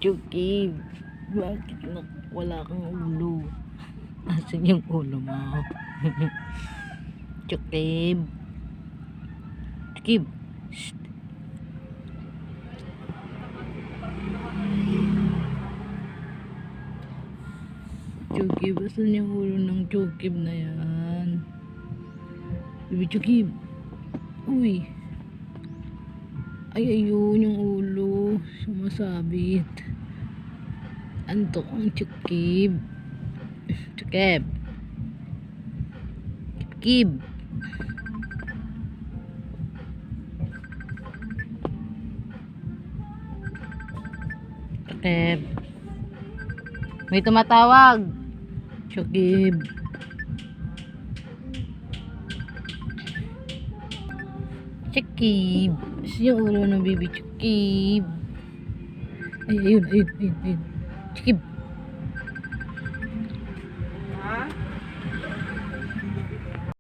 Chukib, bakit wala kang ulo? Asan yung ulo mo? Chukib. Chukib. Shh. Chukib, asan yung ulo ng Chukib na yan? Baby Chukib. Uy. Ay, ayun yung ulo. Sumasabit. Antok ang Chukib. Chukib. Chukib. Chukib. May tumatawag. Chukib. Chukib. Saan yung ulo ng baby Chukib? Ay, ayun. Chukib.